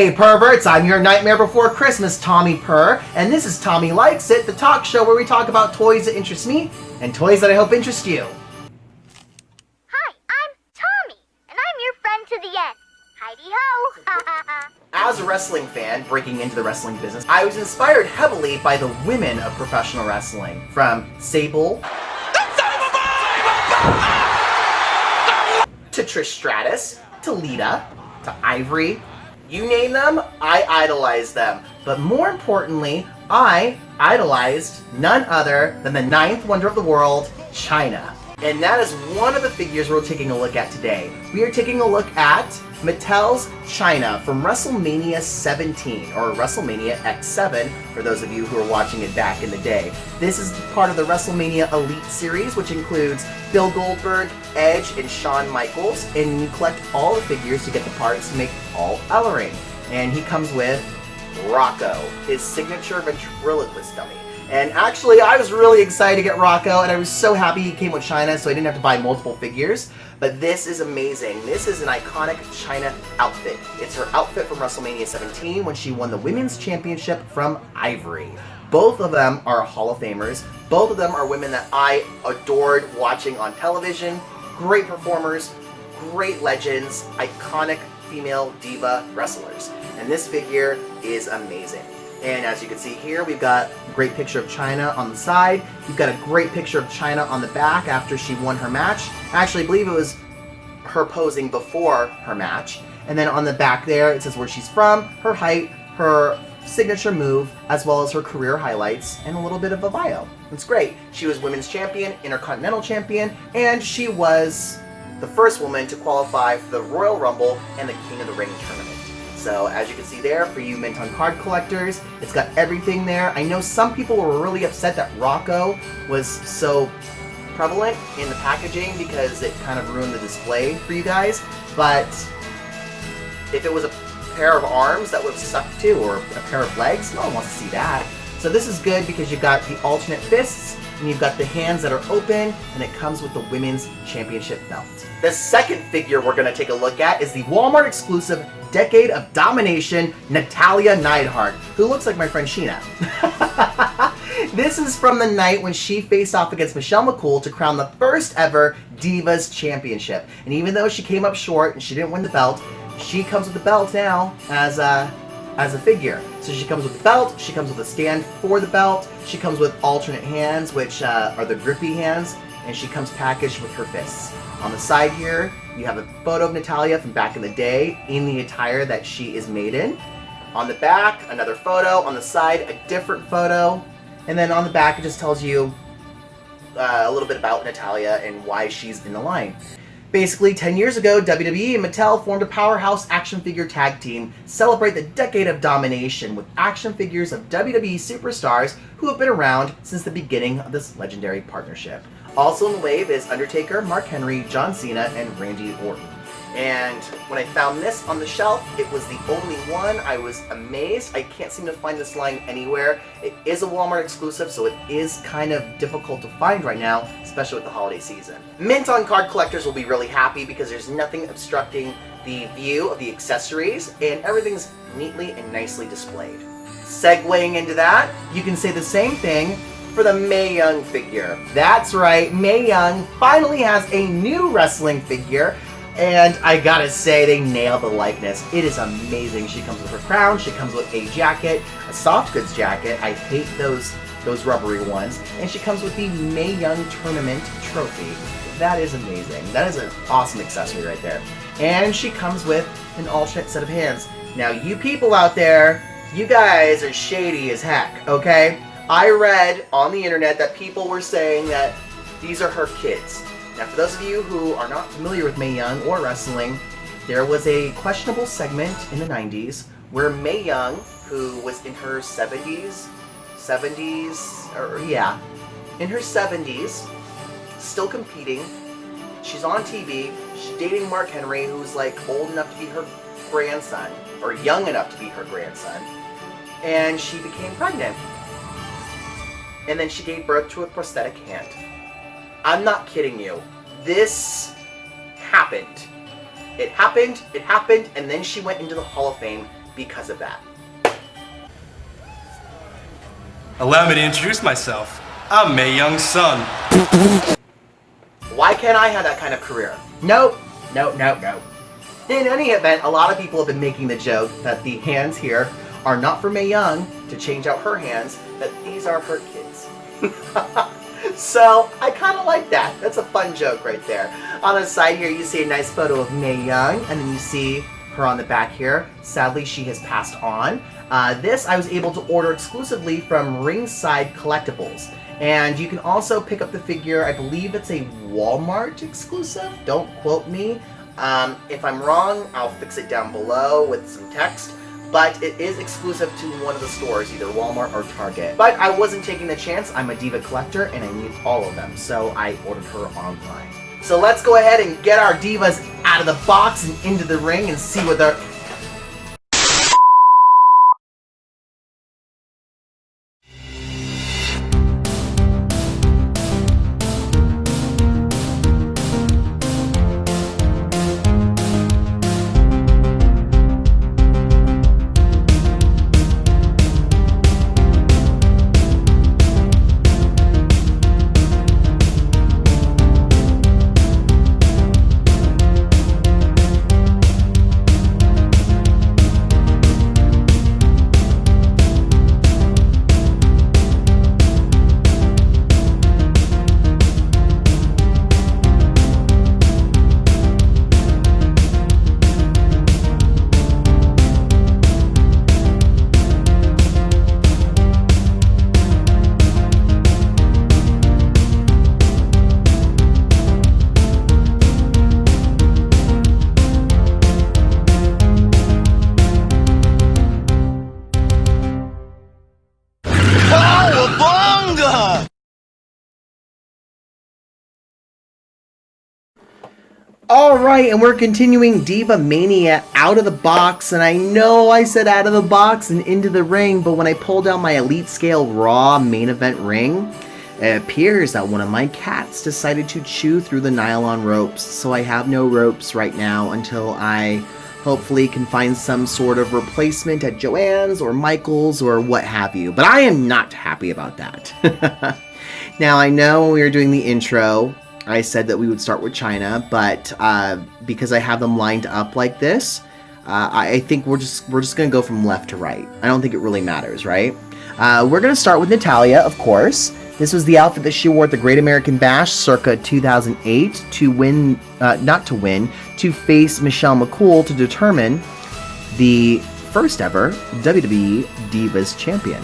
Hey perverts, I'm your Nightmare Before Christmas, Tommy Purr, and this is Tommy Likes It, the talk show where we talk about toys that interest me and toys that I hope interest you. Hi, I'm Tommy, and I'm your friend to the end. Heidi-ho! As a wrestling fan breaking into the wrestling business, I was inspired heavily by the women of professional wrestling, from Sable to Trish Stratus, to Lita, to Ivory. You name them, I idolized them. But more importantly, I idolized none other than the ninth wonder of the world, Chyna. And that is one of the figures we're taking a look at today. We are taking a look at Mattel's Chyna from WrestleMania 17, or WrestleMania X7, for those of you who are watching it back in the day. This is part of the WrestleMania Elite series, which includes Bill Goldberg, Edge, and Shawn Michaels, and you collect all the figures to get the parts to make Paul Ellering. And he comes with Rocco, his signature ventriloquist dummy. And actually, I was really excited to get Rocco, and I was so happy he came with Chyna, so I didn't have to buy multiple figures. But this is amazing. This is an iconic Chyna outfit. It's her outfit from WrestleMania 17 when she won the Women's Championship from Ivory. Both of them are Hall of Famers. Both of them are women that I adored watching on television. Great performers, great legends, iconic female diva wrestlers. And this figure is amazing. And as you can see here, we've got a great picture of Chyna on the side. We've got a great picture of Chyna on the back after she won her match. Actually, I believe it was her posing before her match. And then on the back there, it says where she's from, her height, her signature move, as well as her career highlights, and a little bit of a bio. It's great. She was Women's Champion, Intercontinental Champion, and she was the first woman to qualify for the Royal Rumble and the King of the Ring tournament. So as you can see there, for you Mint on card collectors, it's got everything there. I know some people were really upset that Rocco was so prevalent in the packaging because it kind of ruined the display for you guys. But if it was a pair of arms that would have sucked to, or a pair of legs, no one wants to see that. So this is good because you've got the alternate fists, and you've got the hands that are open, and it comes with the Women's Championship belt. The second figure we're going to take a look at is the Walmart exclusive Decade of Domination Natalya Neidhart, who looks like my friend Chyna. This is from the night when she faced off against Michelle McCool to crown the first ever Divas Championship. And even though she came up short and she didn't win the belt, she comes with the belt now as a figure. So she comes with the belt, she comes with a stand for the belt, she comes with alternate hands, which are the grippy hands, and she comes packaged with her fists. On the side here, you have a photo of Natalya from back in the day in the attire that she is made in. On the back, another photo. On the side, a different photo. And then on the back, it just tells you a little bit about Natalya and why she's in the line. Basically, 10 years ago, WWE and Mattel formed a powerhouse action figure tag team to celebrate the Decade of Domination with action figures of WWE superstars who have been around since the beginning of this legendary partnership. Also in the wave is Undertaker, Mark Henry, John Cena, and Randy Orton. And when I found this on the shelf, it was the only one. I was amazed. I can't seem to find this line anywhere. It is a Walmart exclusive, so it is kind of difficult to find right now, especially with the holiday season. Mint on card collectors will be really happy because there's nothing obstructing the view of the accessories, and everything's neatly and nicely displayed. Segueing into that, you can say the same thing for the Mae Young figure. That's right, Mae Young finally has a new wrestling figure, and I gotta say, they nailed the likeness. It is amazing. She comes with her crown, she comes with a jacket, a soft goods jacket. I hate those rubbery ones. And she comes with the Mae Young Tournament trophy. That is amazing. That is an awesome accessory right there. And she comes with an alternate set of hands. Now, you people out there, you guys are shady as heck, okay? I read on the internet that people were saying that these are her kids. Now, for those of you who are not familiar with Mae Young or wrestling, there was a questionable segment in the 90s where Mae Young, who was in her 70s, in her 70s, still competing. She's on TV. She's dating Mark Henry, who's like old enough to be her grandson, or young enough to be her grandson, and she became pregnant. And then she gave birth to a prosthetic hand. I'm not kidding you. This happened. It happened, and then she went into the Hall of Fame because of that. Allow me to introduce myself. I'm Mae Young's son. Why can't I have that kind of career? Nope. Nope, nope, nope. In any event, a lot of people have been making the joke that the hands here are not for Mae Young to change out her hands, that these are her kids. So, I kind of like that. That's a fun joke right there. On the side here, you see a nice photo of Mae Young, and then you see her on the back here. Sadly, she has passed on. This I was able to order exclusively from Ringside Collectibles. And you can also pick up the figure, I believe it's a Walmart exclusive. Don't quote me. If I'm wrong, I'll fix it down below with some text. But it is exclusive to one of the stores, either Walmart or Target. But I wasn't taking the chance. I'm a Diva collector and I need all of them, so I ordered her online. So let's go ahead and get our Divas out of the box and into the ring and see what they're... Alright, and we're continuing DIVAMANIA out of the box, and I know I said out of the box and into the ring, but when I pulled out my Elite Scale Raw main event ring, it appears that one of my cats decided to chew through the nylon ropes, so I have no ropes right now until I hopefully can find some sort of replacement at Joann's or Michael's or what have you, but I am not happy about that. Now, I know when we were doing the intro, I said that we would start with Chyna, but because I have them lined up like this, I think we're just gonna go from left to right. I don't think it really matters, right? We're gonna start with Natalya, of course. This was the outfit that she wore at the Great American Bash circa 2008 to win, to face Michelle McCool to determine the first ever WWE Divas champion.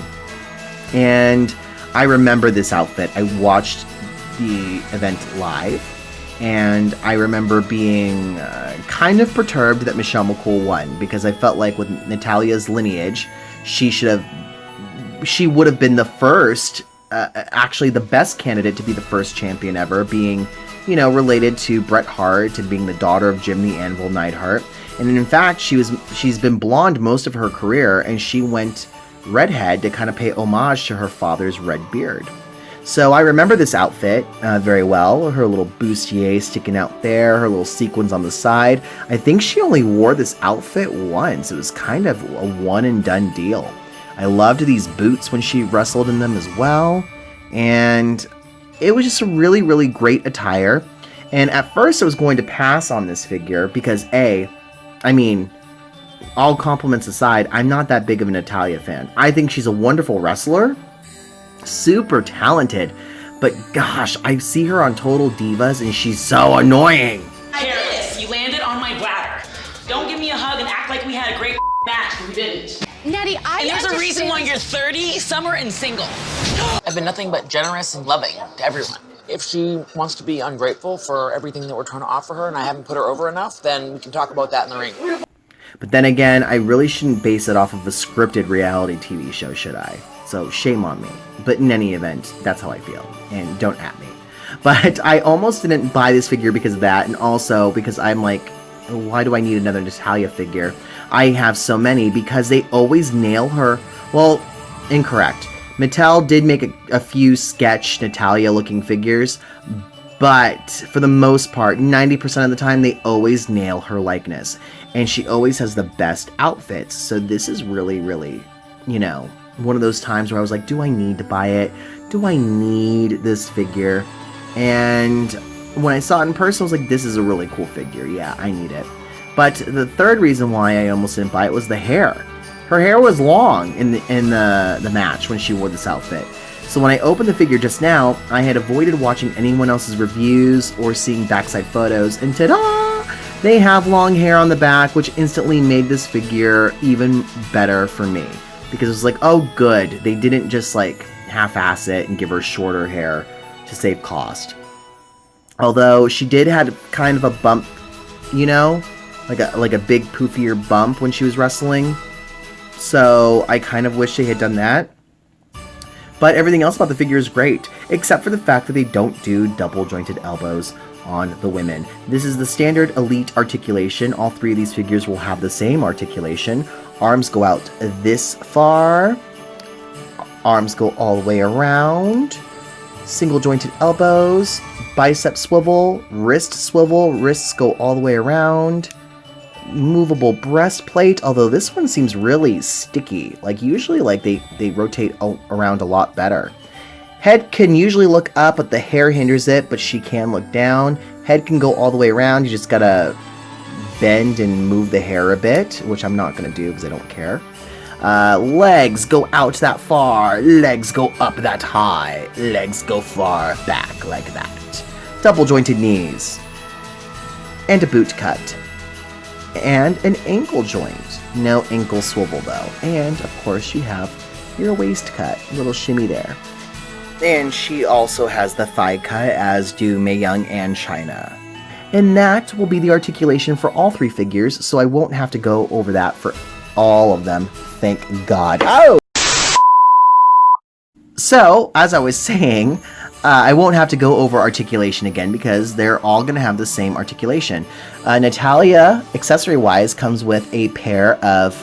And I remember this outfit. I watched the event live, and I remember being kind of perturbed that Michelle McCool won, because I felt like with Natalya's lineage, she would have been the first, actually the best candidate to be the first champion ever, being, you know, related to Bret Hart and being the daughter of Jim the Anvil Neidhart. And in fact, she's been blonde most of her career, and she went redhead to kind of pay homage to her father's red beard. So I remember this outfit very well. Her little bustier sticking out there, her little sequins on the side. I think she only wore this outfit once. It was kind of a one and done deal. I loved these boots when she wrestled in them as well. And it was just a really, really great attire. And at first I was going to pass on this figure because all compliments aside, I'm not that big of a Natalya fan. I think she's a wonderful wrestler. Super talented, but gosh, I see her on Total Divas and she's so annoying. Harris, you landed on my bladder. Don't give me a hug and act like we had a great match when we didn't. Nettie, And there's a reason why you're 30, summer, and single. I've been nothing but generous and loving to everyone. If she wants to be ungrateful for everything that we're trying to offer her and I haven't put her over enough, then we can talk about that in the ring. But then again, I really shouldn't base it off of a scripted reality TV show, should I? So shame on me. But in any event, that's how I feel. And don't at me. But I almost didn't buy this figure because of that, and also because I'm like, why do I need another Natalya figure? I have so many, because they always nail her. Well, incorrect. Mattel did make a few sketch Natalya looking figures, but for the most part, 90% of the time, they always nail her likeness. and she always has the best outfits. So this is really, really, you know, one of those times where I was like, do I need to buy it? Do I need this figure? And when I saw it in person, I was like, this is a really cool figure. Yeah, I need it. But the third reason why I almost didn't buy it was the hair. Her hair was long in the match when she wore this outfit. So when I opened the figure just now, I had avoided watching anyone else's reviews or seeing backside photos, and ta-da! They have long hair on the back, which instantly made this figure even better for me. Because it was like, oh good, they didn't just like half-ass it and give her shorter hair to save cost. Although she did have kind of a bump, you know, like a big poofier bump when she was wrestling. So I kind of wish they had done that. But everything else about the figure is great, except for the fact that they don't do double jointed elbows on the women. This is the standard elite articulation. All three of these figures will have the same articulation. Arms go out this far. Arms go all the way around. Single jointed elbows. Bicep swivel. Wrist swivel. Wrists go all the way around. Movable breastplate, although this one seems really sticky. Like usually like they rotate around a lot better. Head can usually look up, but the hair hinders it, but she can look down. Head can go all the way around. You just gotta bend and move the hair a bit, which I'm not gonna do because I don't care. Legs go out that far. Legs go up that high. Legs go far back like that. Double jointed knees. And a boot cut. And an ankle joint. No ankle swivel though. And of course you have your waist cut. Little shimmy there. And she also has the thigh cut, as do Mae Young and Chyna. And that will be the articulation for all three figures, so I won't have to go over that for all of them. Thank God. Oh! So, as I was saying, I won't have to go over articulation again because they're all going to have the same articulation. Natalya, accessory-wise, comes with a pair of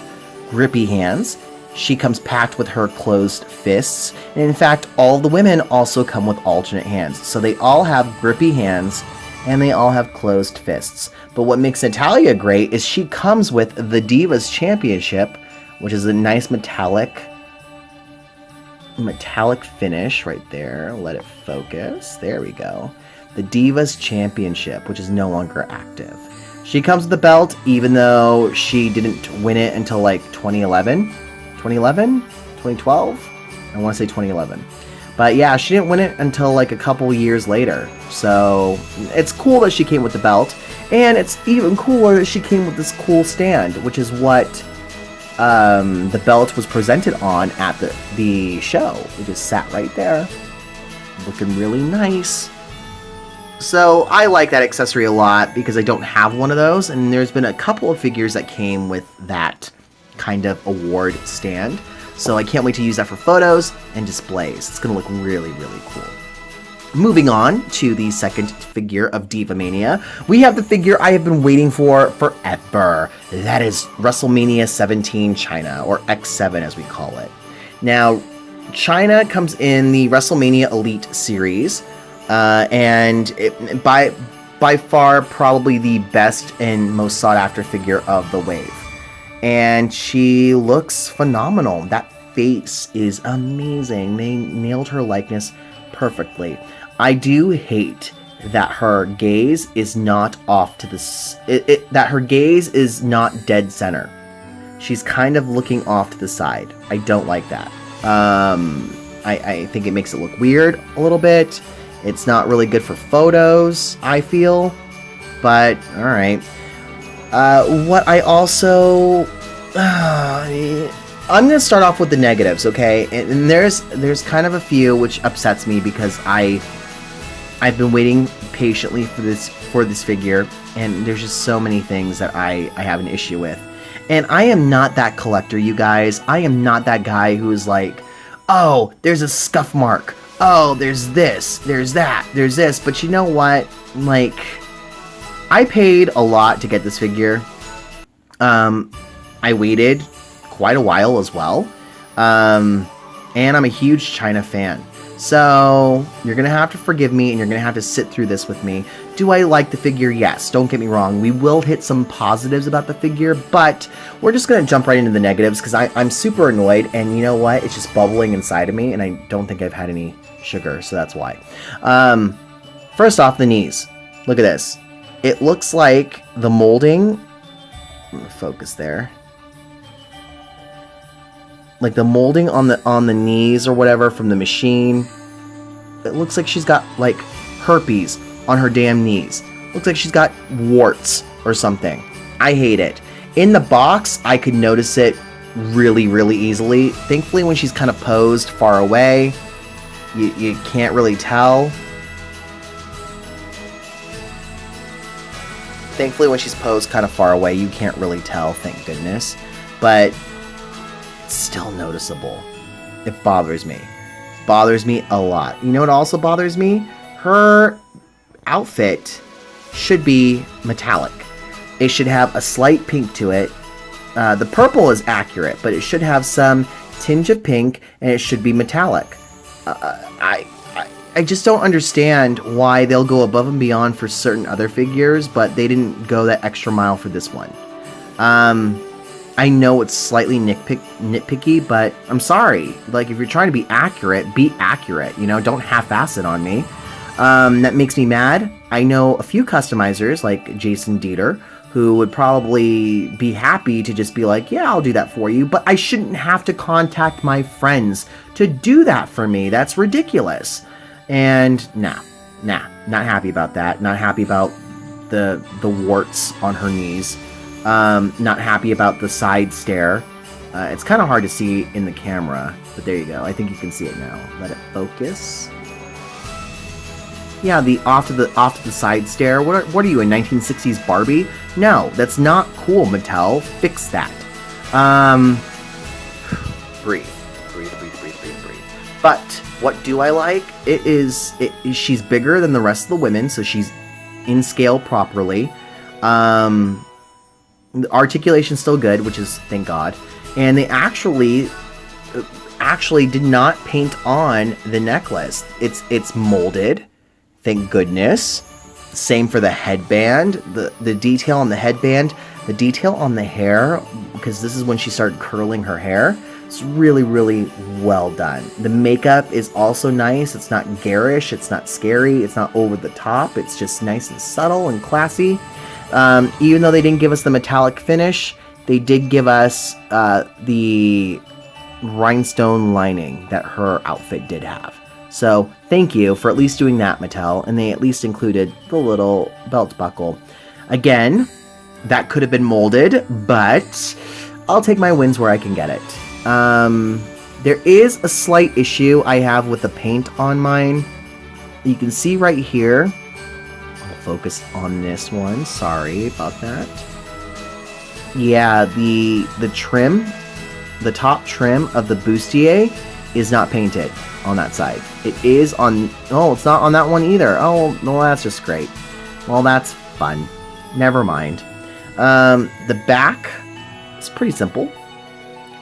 grippy hands. She comes packed with her closed fists. And in fact, all the women also come with alternate hands. So they all have grippy hands and they all have closed fists. But what makes Natalya great is she comes with the Divas Championship, which is a nice metallic finish right there. Let it focus. There we go. The Divas Championship, which is no longer active. She comes with the belt, even though she didn't win it until like 2011. 2011? 2012? I want to say 2011. But yeah, she didn't win it until like a couple years later. So it's cool that she came with the belt. And it's even cooler that she came with this cool stand, which is what the belt was presented on at the show. It just sat right there, looking really nice. So I like that accessory a lot because I don't have one of those, and there's been a couple of figures that came with that kind of award stand. So I can't wait to use that for photos and displays. It's going to look really, really cool. Moving on to the second figure of DIVAMANIA, we have the figure I have been waiting for forever. That is WrestleMania 17 Chyna, or X7 as we call it. Now, Chyna comes in the WrestleMania Elite series, and by far probably the best and most sought after figure of the wave. And she looks phenomenal. That face is amazing. They nailed her likeness perfectly. I do hate that her gaze is not off to the that her gaze is not dead center. She's kind of looking off to the side. I don't like that. I think it makes it look weird a little bit. It's not really good for photos, I feel. But all right. What I also I'm gonna start off with the negatives, okay? And there's kind of a few which upsets me because I've been waiting patiently for this figure, and there's just so many things that I have an issue with. And I am not that collector, you guys. I am not that guy who's like, oh, there's a scuff mark. Oh, there's this, there's that, there's this. But you know what? Like, I paid a lot to get this figure. I waited quite a while as well. And I'm a huge Chyna fan. So you're going to have to forgive me, and you're going to have to sit through this with me. Do I like the figure? Yes. Don't get me wrong. We will hit some positives about the figure, but we're just going to jump right into the negatives because I'm super annoyed, and you know what? It's just bubbling inside of me, and I don't think I've had any sugar, so that's why. First off, the knees. Look at this. It looks like the molding... I'm going to focus there. Like the molding on the knees or whatever from the machine. It looks like she's got like herpes on her damn knees. Looks like she's got warts or something. I hate it. In the box, I could notice it really, really easily. Thankfully, when she's kind of posed far away, you can't really tell. Thankfully, when she's posed kind of far away, you can't really tell, thank goodness. But it's still noticeable. It bothers me. Bothers me a lot. You know what also bothers me? Her outfit should be metallic. It should have a slight pink to it. The purple is accurate, but it should have some tinge of pink, and it should be metallic. I just don't understand why they'll go above and beyond for certain other figures, but they didn't go that extra mile for this one. I know it's slightly nitpicky, but I'm sorry. Like, if you're trying to be accurate, you know? Don't half-ass it on me. That makes me mad. I know a few customizers, like Jason Dieter, who would probably be happy to just be like, yeah, I'll do that for you, but I shouldn't have to contact my friends to do that for me. That's ridiculous. And nah, not happy about that. Not happy about the warts on her knees. Not happy about the side stare. It's kind of hard to see in the camera, but there you go. I think you can see it now. Let it focus. Yeah, the off to the side stare. What are you, a 1960s Barbie? No, that's not cool, Mattel. Fix that. Breathe. But what do I like? She's bigger than the rest of the women, so she's in scale properly. The articulation's still good, which is thank God. And they actually did not paint on the necklace. It's molded. Thank goodness. Same for the headband. The detail on the headband, the detail on the hair, because this is when she started curling her hair. It's really, really well done. The makeup is also nice. It's not garish. It's not scary. It's not over the top. It's just nice and subtle and classy. Even though they didn't give us the metallic finish, they did give us the rhinestone lining that her outfit did have. So thank you for at least doing that, Mattel. And they at least included the little belt buckle. Again, that could have been molded, but I'll take my wins where I can get it. There is a slight issue I have with the paint on mine. You can see right here. I'll focus on this one. Sorry about that. Yeah, the trim, the top trim of the bustier is not painted on that side. It is on... Oh, it's not on that one either. Oh, no, that's just great. Well, that's fun. Never mind. The back is pretty simple.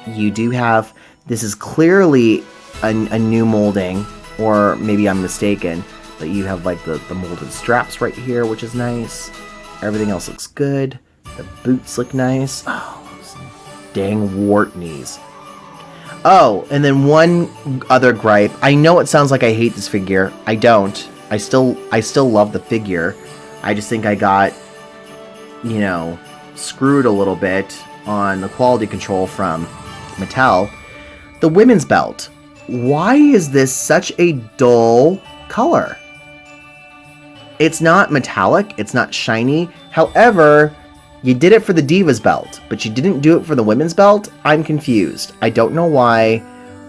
You do have... This is clearly a new molding, or maybe I'm mistaken, but you have like the molded straps right here, which is nice. Everything else looks good. The boots look nice. Oh, those dang wart knees. Oh, and then one other gripe. I know it sounds like I hate this figure. I don't. I still love the figure. I just think I got, you know, screwed a little bit on the quality control from Mattel. The women's belt. Why is this such a dull color? It's not metallic. It's not shiny. However, you did it for the Divas belt, but you didn't do it for the women's belt? I'm confused. I don't know why.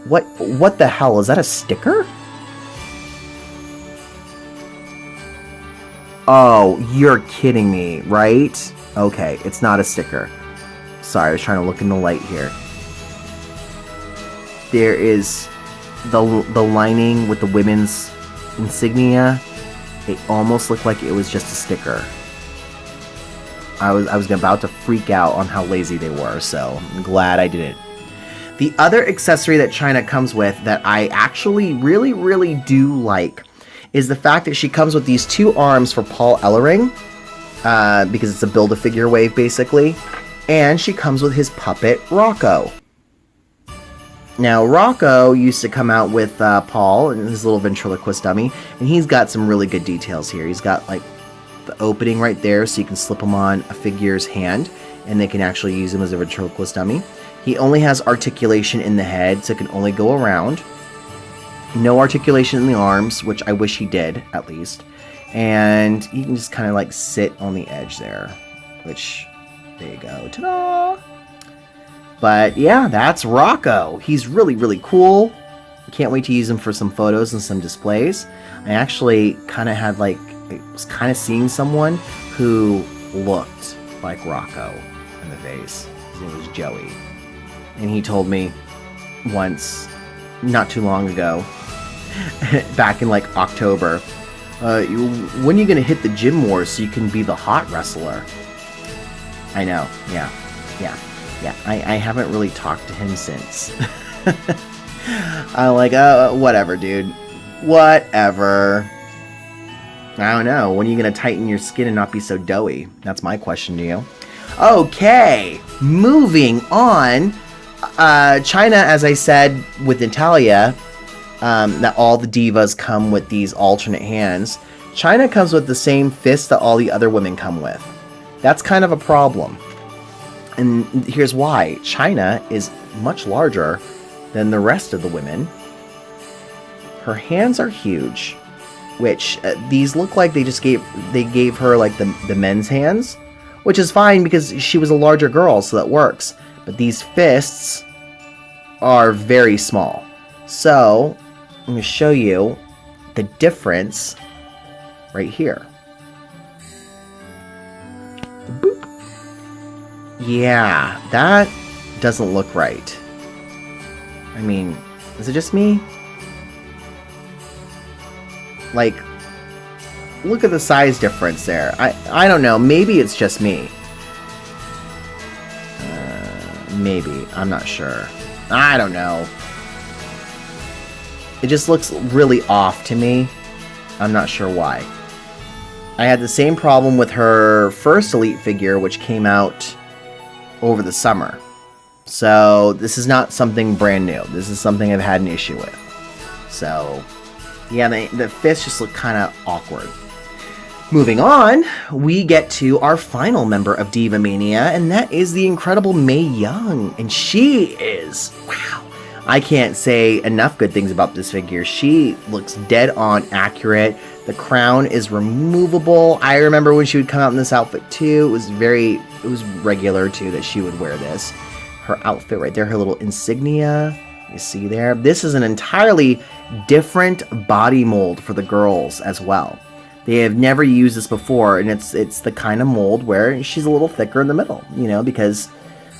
What the hell? Is that a sticker? Oh, you're kidding me, right? Okay, it's not a sticker. Sorry, I was trying to look in the light here. There is the lining with the women's insignia. It almost looked like it was just a sticker. I was about to freak out on how lazy they were, so I'm glad I didn't. The other accessory that Chyna comes with that I actually really do like is the fact that she comes with these 2 arms for Paul Ellering, because it's a Build-A-Figure wave, basically. And she comes with his puppet, Rocco. Now, Rocco used to come out with Paul and his little ventriloquist dummy, and he's got some really good details here. He's got, like, the opening right there, so you can slip him on a figure's hand, and they can actually use him as a ventriloquist dummy. He only has articulation in the head, so it can only go around. No articulation in the arms, which I wish he did, at least. And he can just kind of, like, sit on the edge there, which... There you go. Ta-da! But yeah, that's Rocco. He's really cool. Can't wait to use him for some photos and some displays. I actually kind of had I was kind of seeing someone who looked like Rocco in the face. His name was Joey. And he told me once, not too long ago, back in like October, when are you going to hit the gym more so you can be the hot wrestler? I know, yeah. I haven't really talked to him since. I'm like, whatever, dude. Whatever. I don't know. When are you going to tighten your skin and not be so doughy? That's my question to you. Okay, moving on. Chyna, as I said with Natalya, that all the divas come with these alternate hands. Chyna comes with the same fist that all the other women come with. That's kind of a problem. And here's why. Chyna is much larger than the rest of the women. Her hands are huge, which these look like they gave her like the men's hands, which is fine because she was a larger girl, so that works. But these fists are very small. So I'm going to show you the difference right here. Boop. Yeah, that doesn't look right. I mean, is it just me? Like, look at the size difference there. I don't know. Maybe it's just me. Maybe. I'm not sure. I don't know. It just looks really off to me. I'm not sure why. I had the same problem with her first Elite figure, which came out over the summer. So this is not something brand new. This is something I've had an issue with. So yeah, the fists just look kind of awkward. Moving on, we get to our final member of DIVAMANIA, and that is the incredible Mae Young. And she is, wow, I can't say enough good things about this figure. She looks dead on accurate. The crown is removable. I remember when she would come out in this outfit too. It was regular too that she would wear this. Her outfit right there, her little insignia, you see there. This is an entirely different body mold for the girls as well. They have never used this before, and it's the kind of mold where she's a little thicker in the middle, you know, because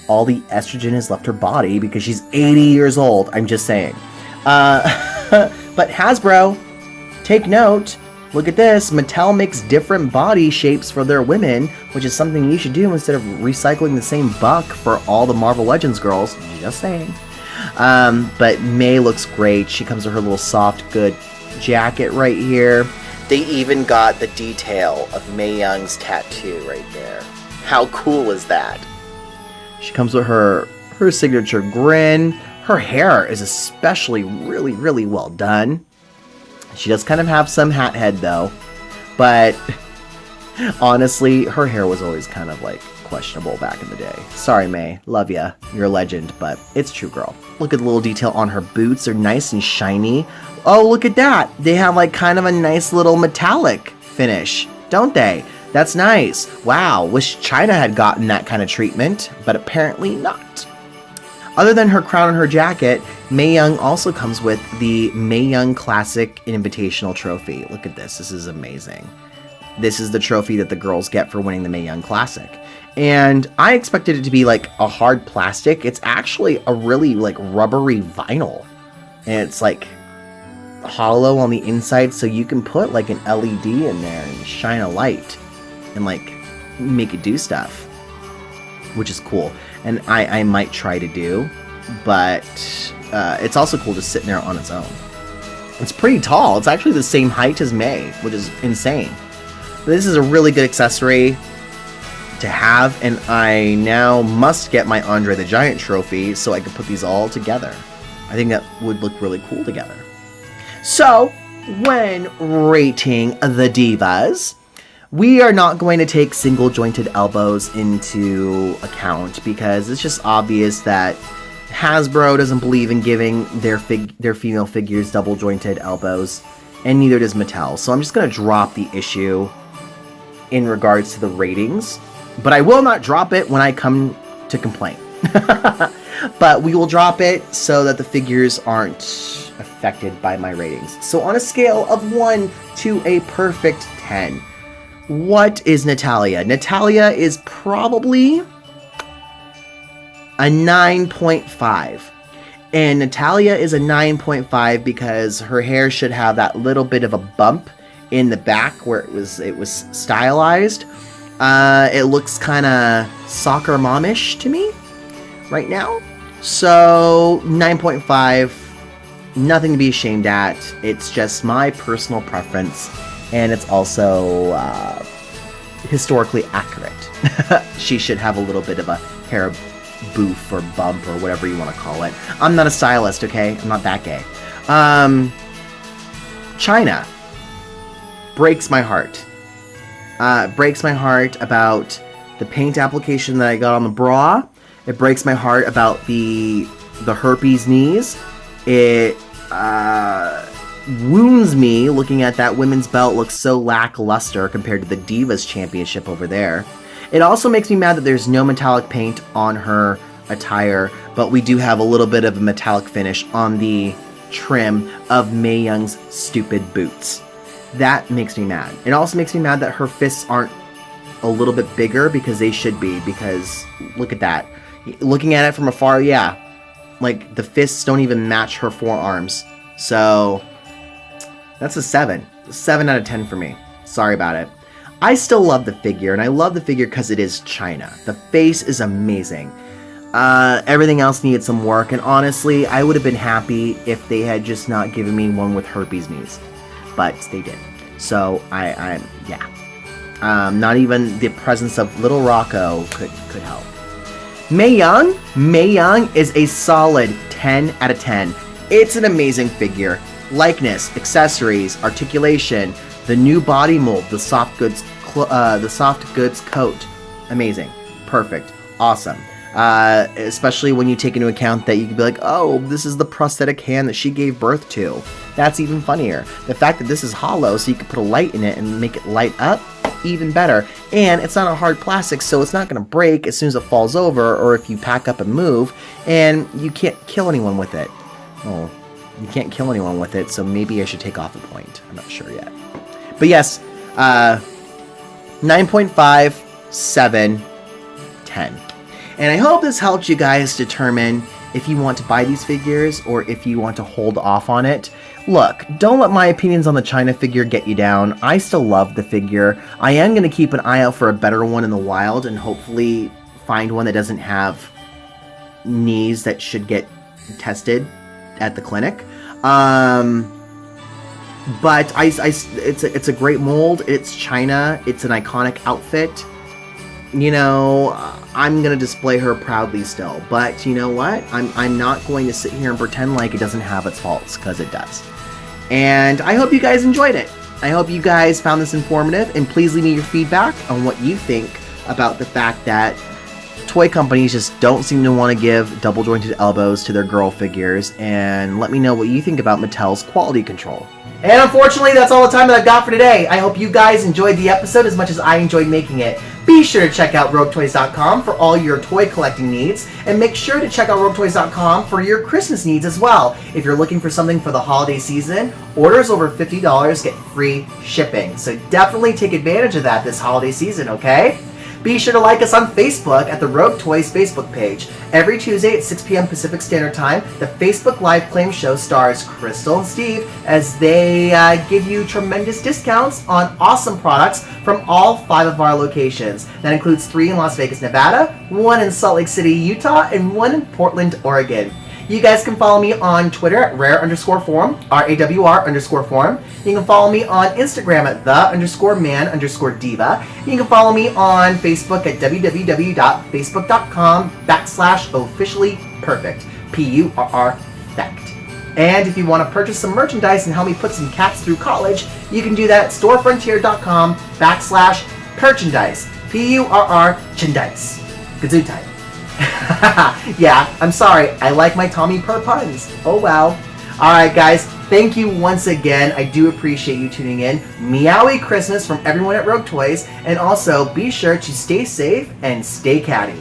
all the estrogen has left her body because she's 80 years old. I'm just saying. But Hasbro, take note. Look at this. Mattel makes different body shapes for their women, which is something you should do instead of recycling the same buck for all the Marvel Legends girls. Just saying. But Mae looks great. She comes with her little soft, good jacket right here. They even got the detail of Mae Young's tattoo right there. How cool is that? She comes with her signature grin. Her hair is especially really well done. She does kind of have some hat head though, but honestly, her hair was always kind of like questionable back in the day. Sorry, Mae. Love ya. You're a legend, but it's true, girl. Look at the little detail on her boots. They're nice and shiny. Oh, look at that. They have like kind of a nice little metallic finish, don't they? That's nice. Wow, wish Chyna had gotten that kind of treatment, but apparently not. Other than her crown and her jacket, Mae Young also comes with the Mae Young Classic Invitational Trophy. Look at this. This is amazing. This is the trophy that the girls get for winning the Mae Young Classic. And I expected it to be like a hard plastic. It's actually a really like rubbery vinyl. And it's like hollow on the inside, so you can put like an LED in there and shine a light and like make it do stuff, which is cool. And I might try to do but it's also cool just sitting there on its own. It's pretty tall. It's actually the same height as May, which is insane. This is a really good accessory to have, and I now must get my Andre the Giant trophy so I can put these all together. I think that would look really cool together. So, when rating the Divas, we are not going to take single jointed elbows into account because it's just obvious that Hasbro doesn't believe in giving their female figures double jointed elbows, and neither does Mattel. So I'm just going to drop the issue in regards to the ratings, but I will not drop it when I come to complain. But we will drop it so that the figures aren't affected by my ratings. So on a scale of 1 to a perfect 10, what is Natalya? Natalya is probably a 9.5. And Natalya is a 9.5 because her hair should have that little bit of a bump in the back where it was stylized. It looks kind of soccer momish to me right now. So 9.5, nothing to be ashamed at. It's just my personal preference, and it's also historically accurate. She should have a little bit of a hair boof or bump or whatever you want to call it. I'm not a stylist, okay? I'm not that gay. Chyna breaks my heart. Breaks my heart about the paint application that I got on the bra. It breaks my heart about the herpes knees. It wounds me looking at that women's belt looks so lackluster compared to the Divas Championship over there. It also makes me mad that there's no metallic paint on her attire, but we do have a little bit of a metallic finish on the trim of Mae Young's stupid boots. That makes me mad. It also makes me mad that her fists aren't a little bit bigger because they should be, because look at that. Looking at it from afar, yeah, like the fists don't even match her forearms. So that's a 7. 7 out of 10 for me. Sorry about it. I still love the figure, and I love the figure because it is Chyna. The face is amazing. Everything else needed some work, and honestly, I would have been happy if they had just not given me one with herpes knees. But they did. So, yeah. Not even the presence of Little Rocco could help. Mae Young is a solid 10 out of 10. It's an amazing figure. Likeness, accessories, articulation, the new body mold, the soft goods coat. Amazing. Perfect. Awesome. Especially when you take into account that you could be like, oh, this is the prosthetic hand that she gave birth to. That's even funnier. The fact that this is hollow, so you can put a light in it and make it light up, even better. And it's not a hard plastic, so it's not going to break as soon as it falls over, or if you pack up and move, and you can't kill anyone with it. Oh, you can't kill anyone with it, so maybe I should take off a point. I'm not sure yet. But yes, 9.5, 7, 10. And I hope this helped you guys determine if you want to buy these figures or if you want to hold off on it. Look, don't let my opinions on the Chyna figure get you down. I still love the figure. I am going to keep an eye out for a better one in the wild and hopefully find one that doesn't have knees that should get tested at the clinic. But it's a great mold. It's Chyna. It's an iconic outfit. You know, I'm going to display her proudly still. But you know what? I'm not going to sit here and pretend like it doesn't have its faults, because it does. And I hope you guys enjoyed it. I hope you guys found this informative, and please leave me your feedback on what you think about the fact that toy companies just don't seem to want to give double jointed elbows to their girl figures, and let me know what you think about Mattel's quality control. And unfortunately, that's all the time that I've got for today. I hope you guys enjoyed the episode as much as I enjoyed making it. Be sure to check out RogueToys.com for all your toy collecting needs, and make sure to check out RogueToys.com for your Christmas needs as well. If you're looking for something for the holiday season, orders over $50 get free shipping. So definitely take advantage of that this holiday season, okay? Be sure to like us on Facebook at the Rogue Toys Facebook page. Every Tuesday at 6 p.m. Pacific Standard Time, the Facebook Live Claim Show stars Crystal and Steve as they give you tremendous discounts on awesome products from all 5 of our locations. That includes 3 in Las Vegas, Nevada, 1 in Salt Lake City, Utah, and 1 in Portland, Oregon. You guys can follow me on Twitter at rare_forum, RAWR_forum. You can follow me on Instagram at the_man_diva. You can follow me on Facebook at www.facebook.com/officiallypurrfect, Purrfect. And if you want to purchase some merchandise and help me put some cats through college, you can do that at storefrontier.com/merchandise, Purrchandise. Gesundheit. Yeah, I'm sorry. I like my Tommy Purr puns. Oh well. Alright guys, thank you once again. I do appreciate you tuning in. Meowie Christmas from everyone at Rogue Toys. And also, be sure to stay safe and stay catty.